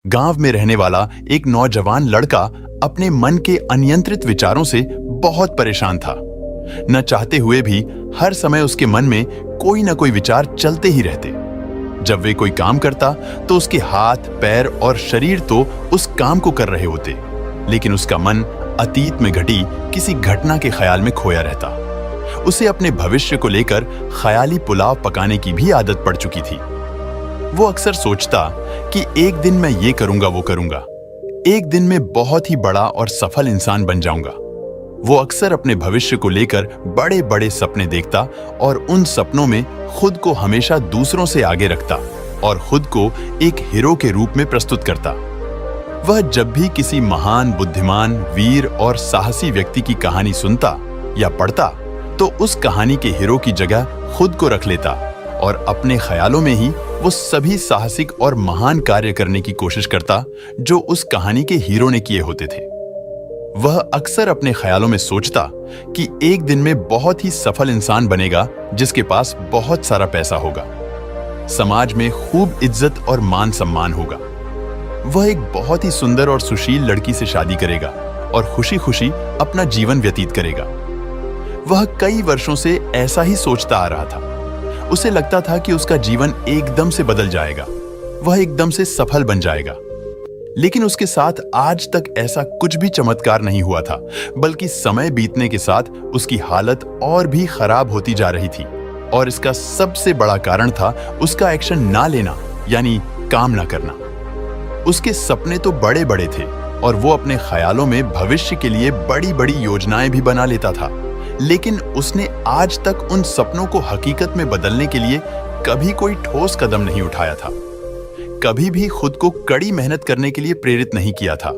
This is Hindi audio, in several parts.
गांव में रहने वाला एक नौजवान लड़का अपने मन के अनियंत्रित विचारों से बहुत परेशान था। न चाहते हुए भी हर समय उसके मन में कोई न कोई विचार चलते ही रहते। जब वे कोई काम करता तो उसके हाथ, पैर और शरीर तो उस काम को कर रहे होते, लेकिन उसका मन अतीत में घटी किसी घटना के ख्याल में खोया रहता। उसे अपने भविष्य को लेकर ख्याली पुलाव पकाने की भी आदत पड़ चुकी थी। वो अक्सर सोचता कि एक दिन मैं ये करूंगा, वो करूंगा, एक दिन मैं बहुत ही बड़ा और सफल इंसान बन जाऊंगा। वो अक्सर अपने भविष्य को लेकर बड़े बड़े सपने देखता और उन सपनों में खुद को हमेशा दूसरों से आगे रखता और खुद को एक हीरो के रूप में प्रस्तुत करता। वह जब भी किसी महान, बुद्धिमान, वीर और साहसी व्यक्ति की कहानी सुनता या पढ़ता तो उस कहानी के हीरो की जगह खुद को रख लेता और अपने ख्यालों में ही वो सभी साहसिक और महान कार्य करने की कोशिश करता जो उस कहानी के हीरो ने किए होते थे। वह अक्सर अपने ख्यालों में सोचता कि एक दिन में बहुत ही सफल इंसान बनेगा जिसके पास बहुत सारा पैसा होगा, समाज में खूब इज्जत और मान सम्मान होगा। वह एक बहुत ही सुंदर और सुशील लड़की से शादी करेगा और खुशी खुशी अपना जीवन व्यतीत करेगा। वह कई वर्षों से ऐसा ही सोचता आ रहा था। उसे लगता था कि उसका जीवन एकदम से बदल जाएगा, वह एकदम से सफल बन जाएगा। लेकिन उसके साथ आज तक ऐसा कुछ भी चमत्कार नहीं हुआ था, बल्कि समय बीतने के साथ उसकी हालत और भी खराब होती जा रही थी। और इसका सबसे बड़ा कारण था उसका एक्शन ना लेना, यानी काम ना करना। उसके सपने तो बड़े बड़े थे और वो अपने ख्यालों में भविष्य के लिए बड़ी बड़ी योजनाएं भी बना लेता था, लेकिन उसने आज तक उन सपनों को हकीकत में बदलने के लिए कभी कोई ठोस कदम नहीं उठाया था। कभी भी खुद को कड़ी मेहनत करने के लिए प्रेरित नहीं किया था,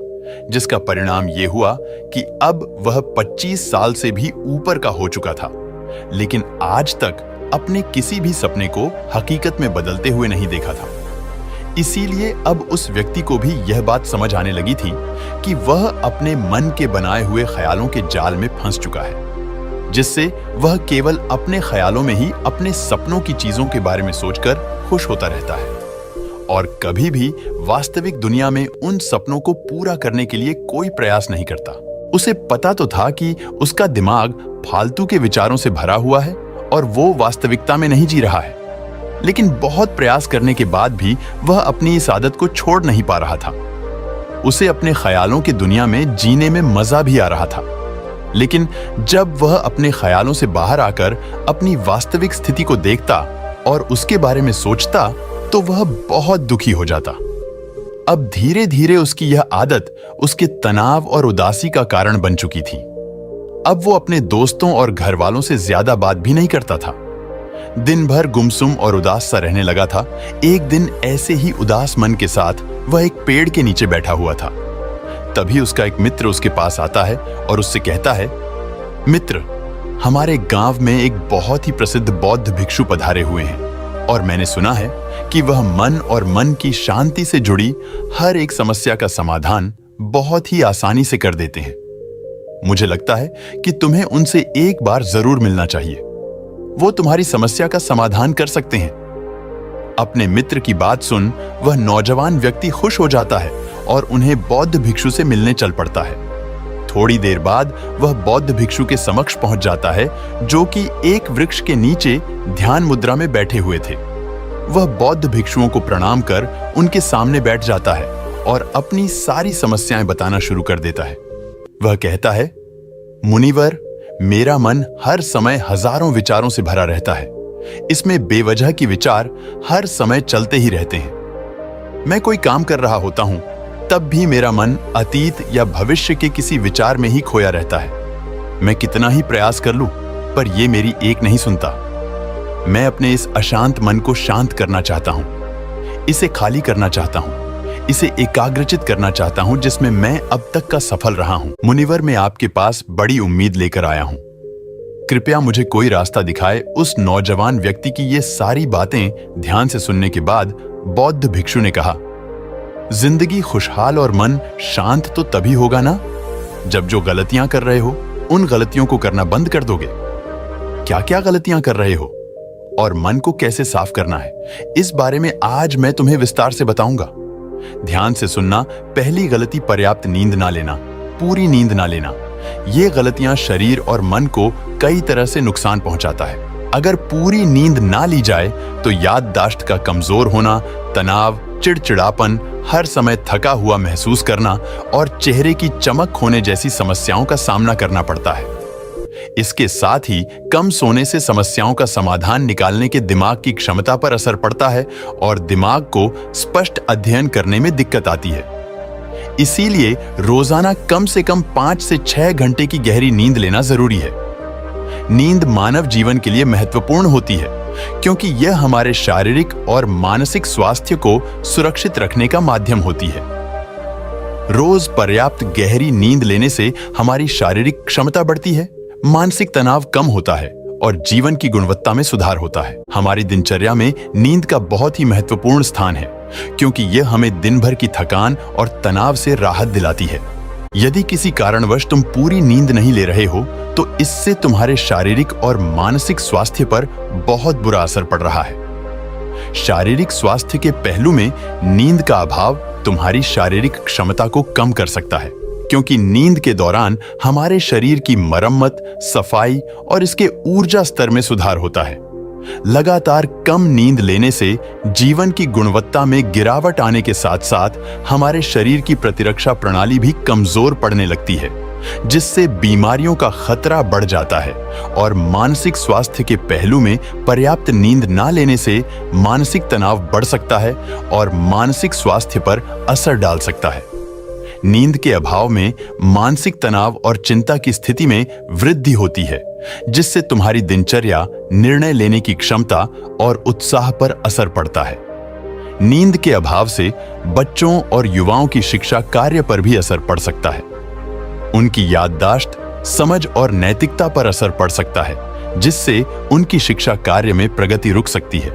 जिसका परिणाम यह हुआ कि अब वह 25 साल से भी ऊपर का हो चुका था, लेकिन आज तक अपने किसी भी सपने को हकीकत में बदलते हुए नहीं देखा था। इसीलिए अब उस व्यक्ति को भी यह बात समझ आने लगी थी कि वह अपने मन के बनाए हुए ख्यालों के जाल में फंस चुका है, जिससे वह केवल अपने ख्यालों में ही अपने सपनों की चीजों के बारे में सोचकर खुश होता रहता है और कभी भी वास्तविक दुनिया में उन सपनों को पूरा करने के लिए कोई प्रयास नहीं करता। उसे पता तो था कि उसका दिमाग फालतू के विचारों से भरा हुआ है और वो वास्तविकता में नहीं जी रहा है, लेकिन बहुत प्रयास करने के बाद भी वह अपनी इस आदत को छोड़ नहीं पा रहा था। उसे अपने ख्यालों की दुनिया में जीने में मजा भी आ रहा था, लेकिन जब वह अपने ख्यालों से बाहर आकर अपनी वास्तविक स्थिति को देखता और उसके बारे में सोचता तो वह बहुत दुखी हो जाता। अब धीरे धीरे उसकी यह आदत उसके तनाव और उदासी का कारण बन चुकी थी। अब वो अपने दोस्तों और घर वालों से ज्यादा बात भी नहीं करता था। दिन भर गुमसुम और उदास सा रहने लगा था। एक दिन ऐसे ही उदास मन के साथ वह एक पेड़ के नीचे बैठा हुआ था। तभी उसका एक मित्र उसके पास आता है और उससे कहता है, मित्र, हमारे गांव में एक बहुत ही प्रसिद्ध बौद्ध भिक्षु पधारे हुए हैं और मैंने सुना है कि वह मन और मन की शांति से जुड़ी हर एक समस्या का समाधान बहुत ही आसानी से कर देते हैं। मुझे लगता है कि तुम्हें उनसे एक बार जरूर मिलना चाहिए। वो तुम्हारी समस्या का समाधान कर सकते हैं। अपने मित्र की बात सुन वह नौजवान व्यक्ति खुश हो जाता है और उन्हें बौद्ध भिक्षु से मिलने चल पड़ता है। थोड़ी देर बाद वह बौद्ध भिक्षु के समक्ष पहुंच जाता है, जो कि एक वृक्ष के नीचे ध्यान मुद्रा में बैठे हुए थे। वह बौद्ध भिक्षुओं को प्रणाम कर उनके सामने बैठ जाता है और अपनी सारी समस्याएं बताना शुरू कर देता है। वह कहता है, मुनिवर, मेरा मन हर समय हजारों विचारों से भरा रहता है। इसमें बेवजह की विचार हर समय चलते ही रहते हैं। मैं कोई काम कर रहा होता हूं तब भी मेरा मन अतीत या भविष्य के किसी विचार में ही खोया रहता है। मैं कितना ही प्रयास कर लूं, पर यह मेरी एक नहीं सुनता। मैं अपने इस अशांत मन को शांत करना चाहता हूं, इसे खाली करना चाहता हूं, इसे एकाग्रचित करना चाहता हूं, जिसमें मैं अब तक का सफल रहा हूं। मुनिवर, मैं आपके पास बड़ी उम्मीद लेकर आया हूं। कृपया मुझे कोई रास्ता दिखाए। उस नौजवान व्यक्ति की ये सारी बातें ध्यान से सुनने के बाद बौद्ध भिक्षु ने कहा, जिंदगी खुशहाल और मन शांत तो तभी होगा ना जब जो गलतियां कर रहे हो उन गलतियों को करना बंद कर दोगे। क्या क्या गलतियां कर रहे हो और मन को कैसे साफ करना है, इस बारे में आज मैं तुम्हें विस्तार से बताऊंगा। ध्यान से सुनना। पहली गलती पर्याप्त नींद ना लेना, पूरी नींद ना लेना। ये गलतियां शरीर और मन को कई तरह से नुकसान पहुंचाता है। अगर पूरी नींद ना ली जाए तो याददाश्त का कमजोर होना, तनाव, चिड़चिड़ापन, हर समय थका हुआ महसूस करना और चेहरे की चमक खोने जैसी समस्याओं का सामना करना पड़ता है। इसके साथ ही कम सोने से समस्याओं का समाधान निकालने के दिमाग की क्षमता पर असर पड़ता है और दिमाग को स्पष्ट अध्ययन करने में दिक्कत आती है। इसीलिए रोजाना कम से कम 5 से 6 घंटे की गहरी नींद लेना जरूरी है। नींद मानव जीवन के लिए महत्वपूर्ण होती है क्योंकि यह हमारे शारीरिक और मानसिक स्वास्थ्य को सुरक्षित रखने का माध्यम होती है। रोज पर्याप्त गहरी नींद लेने से हमारी शारीरिक क्षमता बढ़ती है, मानसिक तनाव कम होता है और जीवन की गुणवत्ता में सुधार होता है। हमारी दिनचर्या में नींद का बहुत ही महत्वपूर्ण स्थान है क्योंकि यह हमें दिन भर की थकान और तनाव से राहत दिलाती है। यदि किसी कारणवश तुम पूरी नींद नहीं ले रहे हो तो इससे तुम्हारे शारीरिक और मानसिक स्वास्थ्य पर बहुत बुरा असर पड़ रहा है। शारीरिक स्वास्थ्य के पहलू में नींद का अभाव तुम्हारी शारीरिक क्षमता को कम कर सकता है क्योंकि नींद के दौरान हमारे शरीर की मरम्मत, सफाई और इसके ऊर्जा स्तर में सुधार होता है। लगातार कम नींद लेने से जीवन की गुणवत्ता में गिरावट आने के साथ साथ हमारे शरीर की प्रतिरक्षा प्रणाली भी कमजोर पड़ने लगती है, जिससे बीमारियों का खतरा बढ़ जाता है। और मानसिक स्वास्थ्य के पहलू में पर्याप्त नींद ना लेने से मानसिक तनाव बढ़ सकता है और मानसिक स्वास्थ्य पर असर डाल सकता है। नींद के अभाव में मानसिक तनाव और चिंता की स्थिति में वृद्धि होती है, जिससे तुम्हारी दिनचर्या, निर्णय लेने की क्षमता और उत्साह पर असर पड़ता है। नींद के अभाव से बच्चों और युवाओं की शिक्षा कार्य पर भी असर पड़ सकता है। उनकी याददाश्त, समझ और नैतिकता पर असर पड़ सकता है, जिससे उनकी शिक्षा कार्य में प्रगति रुक सकती है।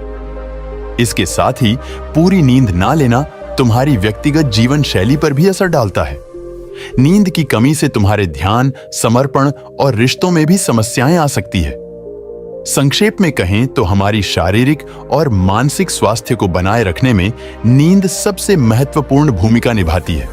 इसके साथ ही पूरी नींद ना लेना तुम्हारी व्यक्तिगत जीवन शैली पर भी असर डालता है। नींद की कमी से तुम्हारे ध्यान, समर्पण और रिश्तों में भी समस्याएं आ सकती है। संक्षेप में कहें तो हमारी शारीरिक और मानसिक स्वास्थ्य को बनाए रखने में नींद सबसे महत्वपूर्ण भूमिका निभाती है।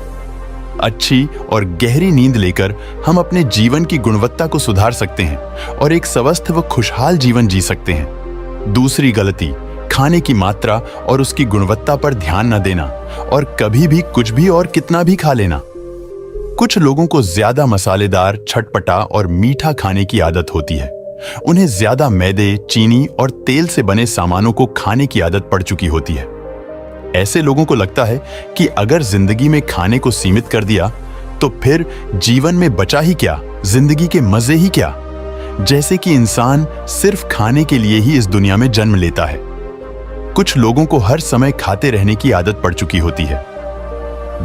अच्छी और गहरी नींद लेकर हम अपने जीवन की गुणवत्ता को सुधार सकते हैं और एक स्वस्थ व खुशहाल जीवन जी सकते हैं। दूसरी गलती, खाने की मात्रा और उसकी गुणवत्ता पर ध्यान न देना और कभी भी कुछ भी और कितना भी खा लेना। कुछ लोगों को ज्यादा मसालेदार, छटपटा और मीठा खाने की आदत होती है। उन्हें ज्यादा मैदे, चीनी और तेल से बने सामानों को खाने की आदत पड़ चुकी होती है। ऐसे लोगों को लगता है कि अगर जिंदगी में खाने को सीमित कर दिया तो फिर जीवन में बचा ही क्या, जिंदगी के मजे ही क्या। जैसे कि इंसान सिर्फ खाने के लिए ही इस दुनिया में जन्म लेता है। कुछ लोगों को हर समय खाते रहने की आदत पड़ चुकी होती है।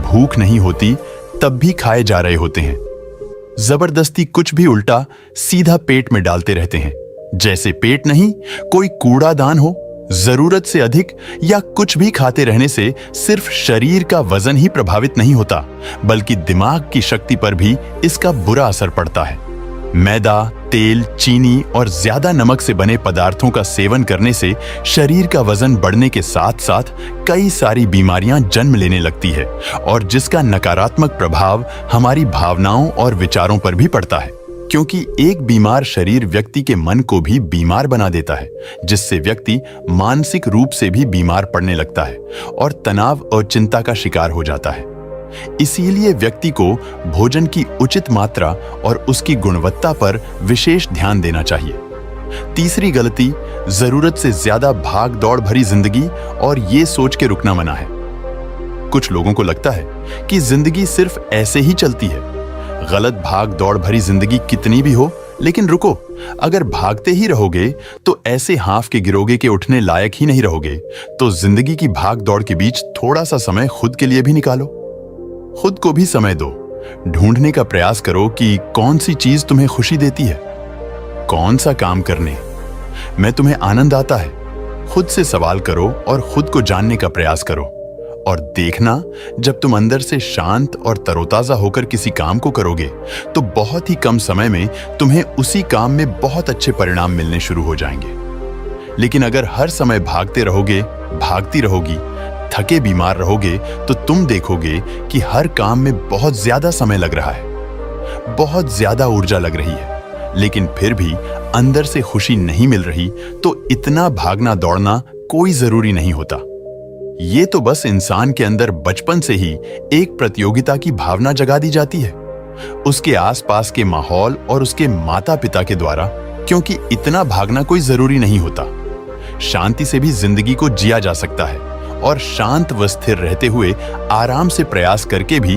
भूख नहीं होती तब भी खाए जा रहे होते हैं। जबरदस्ती कुछ भी उल्टा सीधा पेट में डालते रहते हैं, जैसे पेट नहीं कोई कूड़ादान हो। जरूरत से अधिक या कुछ भी खाते रहने से सिर्फ शरीर का वजन ही प्रभावित नहीं होता, बल्कि दिमाग की शक्ति पर भी इसका बुरा असर पड़ता है। मैदा, तेल, चीनी और ज्यादा नमक से बने पदार्थों का सेवन करने से शरीर का वजन बढ़ने के साथ साथ कई सारी बीमारियां जन्म लेने लगती है और जिसका नकारात्मक प्रभाव हमारी भावनाओं और विचारों पर भी पड़ता है, क्योंकि एक बीमार शरीर व्यक्ति के मन को भी बीमार बना देता है, जिससे व्यक्ति मानसिक रूप से भी बीमार पड़ने लगता है और तनाव और चिंता का शिकार हो जाता है। इसीलिए व्यक्ति को भोजन की उचित मात्रा और उसकी गुणवत्ता पर विशेष ध्यान देना चाहिए। तीसरी गलती, जरूरत से ज्यादा भाग दौड़ भरी जिंदगी और ये सोच के रुकना मना है। कुछ लोगों को लगता है कि जिंदगी सिर्फ ऐसे ही चलती है। गलत भाग दौड़ भरी जिंदगी कितनी भी हो, लेकिन रुको, अगर भागते ही रहोगे तो ऐसे हाफ के गिरोगे के उठने लायक ही नहीं रहोगे। तो जिंदगी की भाग दौड़ के बीच थोड़ा सा समय खुद के लिए भी निकालो। खुद को भी समय दो। ढूंढने का प्रयास करो कि कौन सी चीज तुम्हें खुशी देती है, कौन सा काम करने में तुम्हें आनंद आता है। खुद से सवाल करो और खुद को जानने का प्रयास करो और देखना, जब तुम अंदर से शांत और तरोताजा होकर किसी काम को करोगे तो बहुत ही कम समय में तुम्हें उसी काम में बहुत अच्छे परिणाम मिलने शुरू हो जाएंगे। लेकिन अगर हर समय भागते रहोगे, भागती रहोगी, थके बीमार रहोगे तो तुम देखोगे कि हर काम में बहुत ज्यादा समय लग रहा है, बहुत ज्यादा ऊर्जा लग रही है, लेकिन फिर भी अंदर से खुशी नहीं मिल रही, तो इतना भागना दौड़ना कोई जरूरी नहीं होता। ये तो बस इंसान के अंदर बचपन से ही एक प्रतियोगिता की भावना जगा दी जाती है, उसके आसपास के माहौल और उसके माता पिता के द्वारा, क्योंकि इतना भागना कोई जरूरी नहीं होता। शांति से भी जिंदगी को जिया जा सकता है और शांत व स्थिर रहते हुए आराम से प्रयास करके भी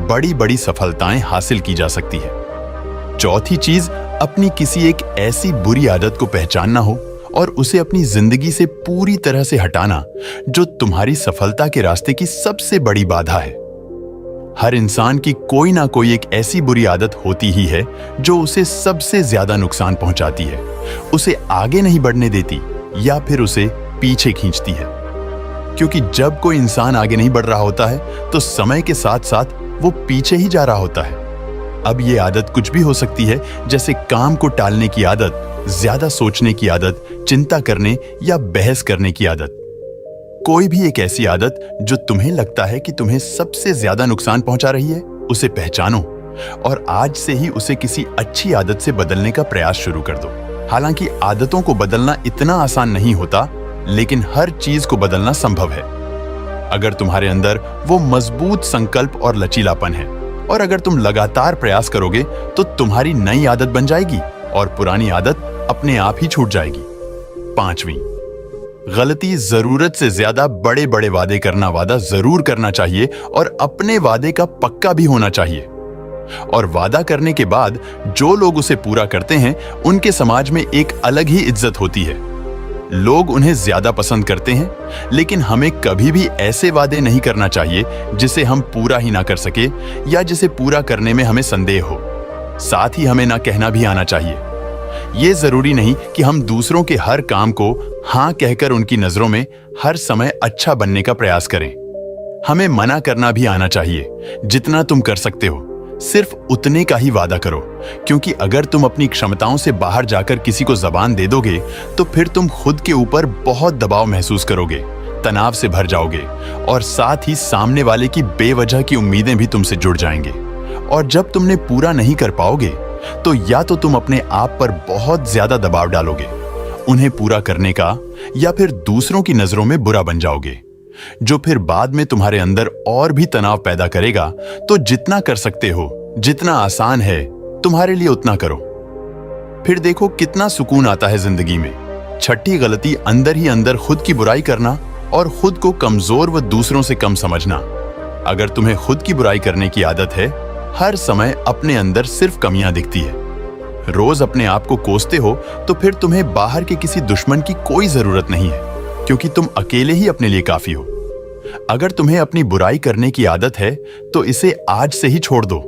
बड़ी बड़ी सफलताएं हासिल की जा सकती है। चौथी चीज, अपनी किसी एक ऐसी बुरी आदत को पहचानना हो और उसे अपनी जिंदगी से पूरी तरह से हटाना जो तुम्हारी सफलता के रास्ते की सबसे बड़ी बाधा है। हर इंसान की कोई ना कोई एक ऐसी बुरी आदत होती ही है जो उसे सबसे ज्यादा नुकसान पहुंचाती है, उसे आगे नहीं बढ़ने देती या फिर उसे पीछे खींचती है। क्योंकि जब कोई इंसान आगे नहीं बढ़ रहा होता है तो समय के साथ साथ वो पीछे ही जा रहा होता है। अब ये आदत कुछ भी हो सकती है, जैसे काम को टालने की आदत, ज्यादा सोचने की आदत, चिंता करने या बहस करने की आदत। कोई भी एक ऐसी आदत जो तुम्हें लगता है कि तुम्हें सबसे ज्यादा नुकसान पहुंचा रही है, उसे पहचानो और आज से ही उसे किसी अच्छी आदत से बदलने का प्रयास शुरू कर दो। हालांकि आदतों को बदलना इतना आसान नहीं होता, लेकिन हर चीज को बदलना संभव है अगर तुम्हारे अंदर वो मजबूत संकल्प और लचीलापन है, और अगर तुम लगातार प्रयास करोगे तो तुम्हारी नई आदत बन जाएगी और पुरानी आदत अपने आप ही छूट जाएगी। पांचवी, गलती, जरूरत से ज्यादा बड़े बड़े वादे करना। वादा जरूर करना चाहिए और अपने वादे का पक्का भी होना चाहिए। और वादा करने के बाद जो लोग उसे पूरा करते हैं, उनके समाज में एक अलग ही इज्जत होती है। लोग उन्हें ज्यादा पसंद करते हैं, लेकिन हमें कभी भी ऐसे वादे नहीं करना चाहिए जिसे हम पूरा ही ना कर सके या जिसे पूरा करने में हमें संदेह हो। साथ ही हमें ना कहना भी आना चाहिए। ये जरूरी नहीं कि हम दूसरों के हर काम को हां कहकर उनकी नजरों में हर समय अच्छा बनने का प्रयास करें। हमें मना करना भी आना चाहिए। जितना तुम कर सकते हो सिर्फ उतने का ही वादा करो, क्योंकि अगर तुम अपनी क्षमताओं से बाहर जाकर किसी को जबान दे दोगे तो फिर तुम खुद के ऊपर बहुत दबाव महसूस करोगे, तनाव से भर जाओगे और साथ ही सामने वाले की बेवजह की उम्मीदें भी तुमसे जुड़ जाएंगे। और जब तुमने पूरा नहीं कर पाओगे तो या तो तुम अपने आप पर बहुत ज्यादा दबाव डालोगे उन्हें पूरा करने का, या फिर दूसरों की नजरों में बुरा बन जाओगे, जो फिर बाद में तुम्हारे अंदर और भी तनाव पैदा करेगा। तो जितना कर सकते हो, जितना आसान है तुम्हारे लिए उतना करो, फिर देखो कितना सुकून आता है जिंदगी में। छठी गलती, अंदर ही अंदर खुद की बुराई करना और खुद को कमजोर व दूसरों से कम समझना। अगर तुम्हें खुद की बुराई करने की आदत है, हर समय अपने अंदर सिर्फ कमियां दिखती है, रोज अपने आप को कोसते हो, तो फिर तुम्हें बाहर के किसी दुश्मन की कोई जरूरत नहीं है, क्योंकि तुम अकेले ही अपने लिए काफी हो। अगर तुम्हें अपनी बुराई करने की आदत है तो इसे आज से ही छोड़ दो,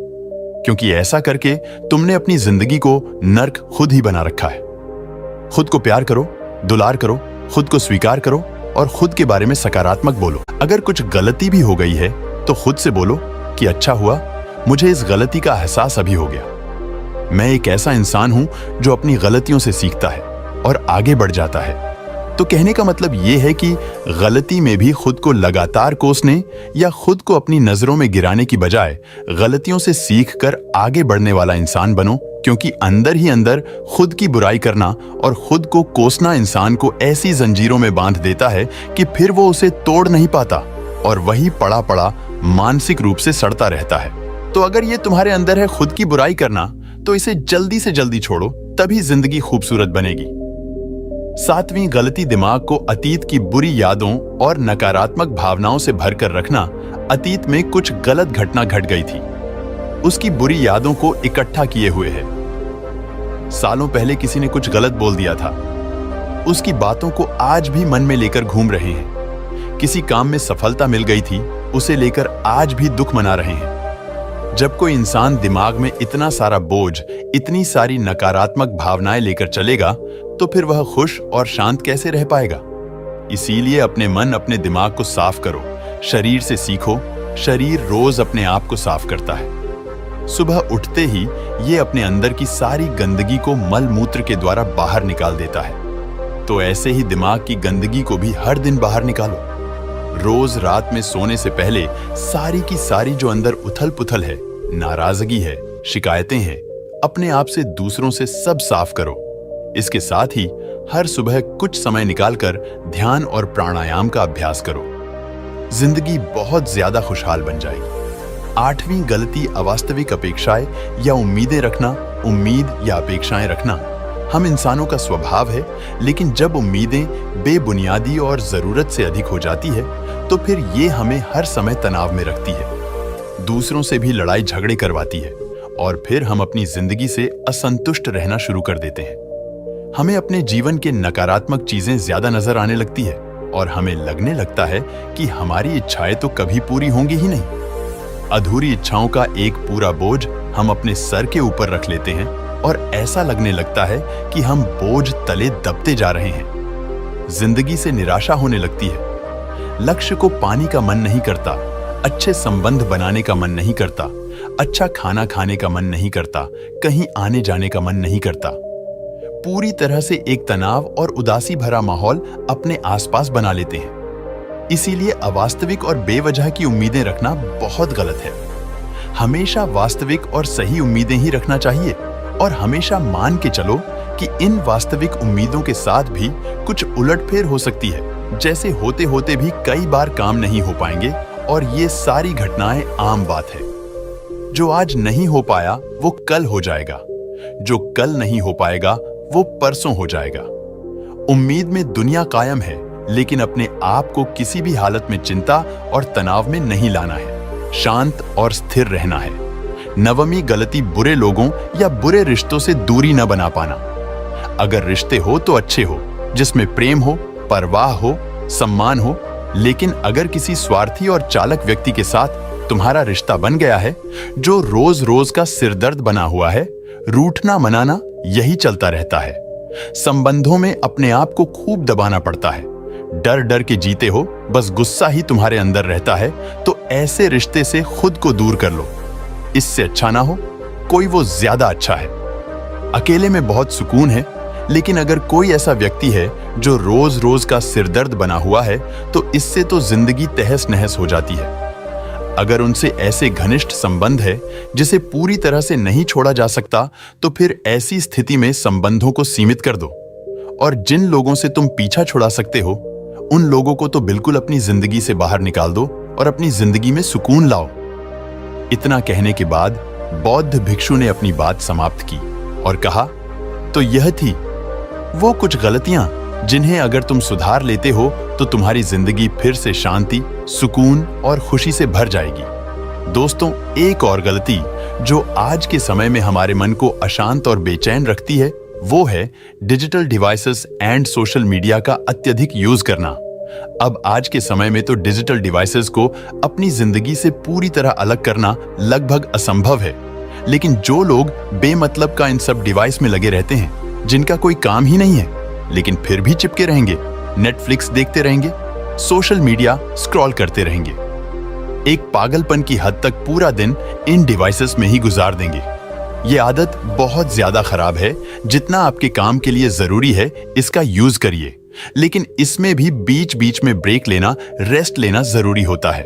क्योंकि ऐसा करके तुमने अपनी जिंदगी को नर्क खुद ही बना रखा है। खुद को प्यार करो, दुलार करो, खुद को स्वीकार करो और खुद के बारे में सकारात्मक बोलो। अगर कुछ गलती भी हो गई है तो खुद से बोलो कि अच्छा हुआ, मुझे इस गलती का एहसास अभी हो गया। मैं एक ऐसा इंसान हूं जो अपनी गलतियों से सीखता है और आगे बढ़ जाता है। तो कहने का मतलब यह है कि गलती में भी खुद को लगातार कोसने या खुद को अपनी नजरों में गिराने की बजाय गलतियों से सीखकर आगे बढ़ने वाला इंसान बनो, क्योंकि अंदर ही अंदर खुद की बुराई करना और खुद को कोसना इंसान को ऐसी जंजीरों में बांध देता है कि फिर वो उसे तोड़ नहीं पाता और वही पड़ा पड़ा मानसिक रूप से सड़ता रहता है। तो अगर ये तुम्हारे अंदर है खुद की बुराई करना, तो इसे जल्दी से जल्दी छोड़ो, तभी जिंदगी खूबसूरत बनेगी। सातवीं गलती, दिमाग को अतीत की बुरी यादों और नकारात्मक भावनाओं से भरकर रखना। अतीत में कुछ गलत घटना घट गई थी, उसकी बुरी यादों को इकट्ठा किए हुए है। सालों पहले किसी ने कुछ गलत बोल दिया था, उसकी बातों को आज भी मन में लेकर घूम रहे हैं। किसी काम में सफलता मिल गई थी, उसे लेकर आज भी दुख मना रहे हैं। जब कोई इंसान दिमाग में इतना सारा बोझ, इतनी सारी नकारात्मक भावनाएं लेकर चलेगा, तो फिर वह खुश और शांत कैसे रह पाएगा। इसीलिए अपने मन, अपने दिमाग को साफ करो। शरीर से सीखो, शरीर रोज अपने आप को साफ करता है। सुबह उठते ही ये अपने अंदर की सारी गंदगी को मल मूत्र के द्वारा बाहर निकाल देता है। तो ऐसे ही दिमाग की गंदगी को भी हर दिन बाहर निकालो। रोज रात में सोने से पहले सारी की सारी जो अंदर उथल पुथल है, नाराजगी है, शिकायतें हैं, अपने आप से दूसरों से सब साफ करो। इसके साथ ही हर सुबह कुछ समय निकालकर ध्यान और प्राणायाम का अभ्यास करो। जिंदगी बहुत ज्यादा खुशहाल बन जाएगी। 8वीं गलती अवास्तविक अपेक्षाएं या उम्मीदें रखना। उम्मीद या अपेक्षाएं रखना हम इंसानों का स्वभाव है, लेकिन जब उम्मीदें बेबुनियादी और जरूरत से अधिक हो जाती है तो फिर ये हमें हर समय तनाव में रखती है, दूसरों से भी लड़ाई झगड़े करवाती है और फिर हम अपनी जिंदगी से असंतुष्ट रहना शुरू कर देते हैं। हमें अपने जीवन के नकारात्मक चीजें ज्यादा नजर आने लगती है और हमें लगने लगता है कि हमारी इच्छाएं तो कभी पूरी होंगी ही नहीं। अधूरी इच्छाओं का एक पूरा बोझ हम अपने सर के ऊपर रख लेते हैं और ऐसा लगने लगता है कि हम बोझ तले दबते जा रहे हैं। जिंदगी से निराशा होने लगती है। लक्ष्य को पाने का मन नहीं करता, अच्छे संबंध बनाने का मन नहीं करता, अच्छा खाना खाने का मन नहीं करता, कहीं आने जाने का मन नहीं करता। पूरी तरह से एक तनाव और उदासी भरा माहौल अपने आसपास बना लेते हैं। इसीलिए अवास्तविक और बेवजह की उम्मीदें रखना बहुत गलत है। हमेशा वास्तविक और सही उम्मीदें ही रखना चाहिए और हमेशा मान के चलो कि इन वास्तविक उम्मीदों के साथ भी कुछ उलटफेर हो सकती है। जैसे होते होते भी कई बार काम नहीं हो पाएंगे और ये सारी घटनाएं आम बात है। जो आज नहीं हो पाया वो कल हो जाएगा, जो कल नहीं हो पाएगा वो परसों हो जाएगा। उम्मीद में दुनिया कायम है, लेकिन अपने आप को किसी भी हालत में चिंता और तनाव में नहीं लाना है। शांत और स्थिर रहना है। 9वीं गलती बुरे लोगों या बुरे रिश्तों से दूरी न बना पाना। अगर रिश्ते हो तो अच्छे हो, जिसमें प्रेम हो, परवाह हो, सम्मान हो, लेकिन अगर किसी स्वार्थी और चालक व्यक्ति के साथ तुम्हारा रिश्ता बन गया है जो रोज रोज का सिरदर्द बना हुआ है, रूठना मनाना यही चलता रहता है। संबंधों में अपने आप को खूब दबाना पड़ता है। डर डर के जीते हो, बस गुस्सा ही तुम्हारे अंदर रहता है, तो ऐसे रिश्ते से खुद को दूर कर लो। इससे अच्छा ना हो कोई, वो ज्यादा अच्छा है। अकेले में बहुत सुकून है, लेकिन अगर कोई ऐसा व्यक्ति है जो रोज रोज का सिरदर्द बना हुआ है तो इससे तो जिंदगी तहस नहस हो जाती है। अगर उनसे ऐसे घनिष्ठ संबंध है जिसे पूरी तरह से नहीं छोड़ा जा सकता तो फिर ऐसी स्थिति में संबंधों को सीमित कर दो और जिन लोगों से तुम पीछा छुड़ा सकते हो उन लोगों को तो बिल्कुल अपनी जिंदगी से बाहर निकाल दो और अपनी जिंदगी में सुकून लाओ। इतना कहने के बाद बौद्ध भिक्षु ने अपनी बात समाप्त की और कहा, तो यह थी वो कुछ गलतियां जिन्हें अगर तुम सुधार लेते हो तो तुम्हारी जिंदगी फिर से शांति, सुकून और खुशी से भर जाएगी। दोस्तों, एक और गलती जो आज के समय में हमारे मन को अशांत और बेचैन रखती है वो है digital devices and social media का अत्यधिक यूज करना। अब आज के समय में तो डिजिटल डिवाइसेस को अपनी जिंदगी से पूरी तरह अलग करना लगभग असंभव है, लेकिन जो लोग बेमतलब का इन सब डिवाइस में लगे रहते हैं, जिनका कोई काम ही नहीं है, लेकिन फिर भी चिपके रहेंगे, नेटफ्लिक्स देखते रहेंगे, सोशल मीडिया स्क्रॉल करते रहेंगे, एक पागलपन की हद तक पूरा दिन इन डिवाइसेस में ही गुजार देंगे। ये आदत बहुत ज्यादा खराब है। जितना आपके काम के लिए जरूरी है इसका यूज करिए, लेकिन इसमें भी बीच बीच में ब्रेक लेना, रेस्ट लेना जरूरी होता है।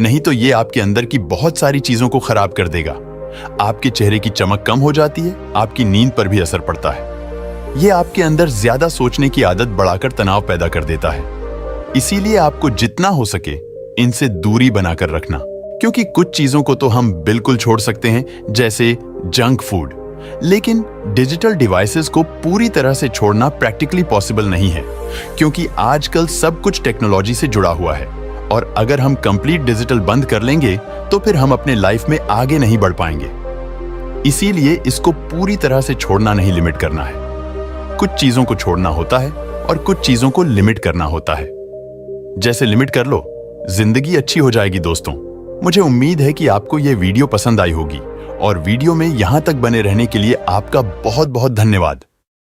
नहीं तो ये आपके अंदर की बहुत सारी चीजों को खराब कर देगा। आपके चेहरे की चमक कम हो जाती है, आपकी नींद पर भी असर पड़ता है। ये आपके अंदर ज्यादा सोचने की आदत बढ़ाकर तनाव पैदा कर देता है। इसीलिए आपको जितना हो सके इनसे दूरी बनाकर रखना, क्योंकि कुछ चीजों को तो हम बिल्कुल छोड़ सकते हैं, जैसे जंक फूड, लेकिन डिजिटल डिवाइसेस को पूरी तरह से छोड़ना प्रैक्टिकली पॉसिबल नहीं है, क्योंकि आजकल सब कुछ टेक्नोलॉजी से जुड़ा हुआ है और अगर हम कंप्लीट डिजिटल बंद कर लेंगे तो फिर हम अपने लाइफ में आगे नहीं बढ़ पाएंगे। इसीलिए इसको पूरी तरह से छोड़ना नहीं, लिमिट करना है। कुछ चीजों को छोड़ना होता है और कुछ चीजों को लिमिट करना होता है। जैसे लिमिट कर लो, जिंदगी अच्छी हो जाएगी। दोस्तों, मुझे उम्मीद है कि आपको यह वीडियो पसंद आई होगी और वीडियो में यहां तक बने रहने के लिए आपका बहुत बहुत धन्यवाद।